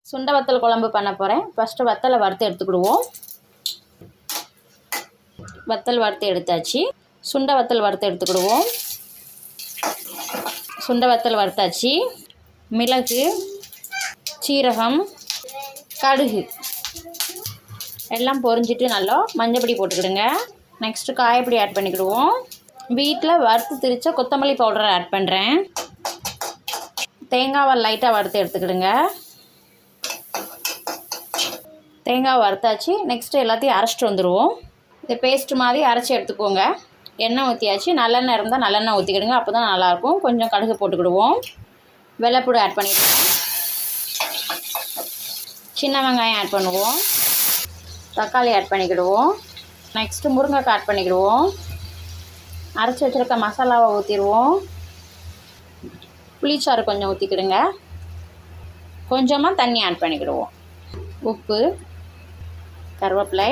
சுண்டை வத்தல் குழம்பு பண்ண போகிறேன். ஃபஸ்ட்டு வத்தலை வறுத்து எடுத்துக்கிடுவோம். வத்தல் வறுத்து எடுத்தாச்சு. சுண்டை வத்தல் வறுத்து எடுத்துக்கிடுவோம். சுண்டை வத்தல் வறுத்தாச்சு. மிளகு, சீரகம், கடுகு எல்லாம் பொரிஞ்சிட்டு நல்லா மஞ்சப்பொடி போட்டுக்கிடுங்க. Next காயப்பொடி add பண்ணிக்கிடுவோம். வீட்டில் வறுத்து திரிச்ச கொத்தமல்லி பவுடரை ஆட் பண்ணுறேன். தேங்காவை லைட்டாக வறுத்து எடுத்துக்கிடுங்க. தேங்காய் வறுத்தாச்சு. நெக்ஸ்ட்டு எல்லாத்தையும் அரைச்சிட்டு வந்துடுவோம். இது பேஸ்ட்டு மாதிரி அரைச்சி எடுத்துக்கோங்க. எண்ணெய் ஊற்றியாச்சு. நல்லெண்ணெய் இருந்தால் நல்லெண்ணெய் ஊற்றிக்கிடுங்க, அப்போ தான் நல்லாயிருக்கும். கொஞ்சம் கடுகு போட்டுக்கிடுவோம். வெள்ளைப்பூடு ஆட் பண்ணிவிடுவோம். சின்ன வெங்காயம் ஆட் பண்ணுவோம். தக்காளி ஆட் பண்ணிக்கிடுவோம். நெக்ஸ்ட்டு முருங்கைக்காய் ஆட் பண்ணிக்கிடுவோம். அரைச்சி வச்சுருக்க மசாலாவை ஊற்றிடுவோம். புளிச்சாறு கொஞ்சம் ஊற்றிக்கிடுங்க. கொஞ்சமாக தண்ணி ஆட் பண்ணிக்கிடுவோம். உப்பு, கருவேப்பிலை,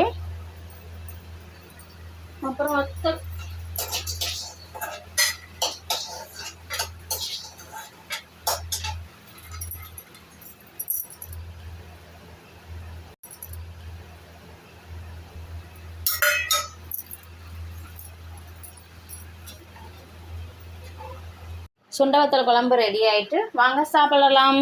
அப்புறம் வத்தல். சுண்டை வத்தல் குழம்பு ரெடி ஆகிட்டு வாங்க சாப்பிடலாம்.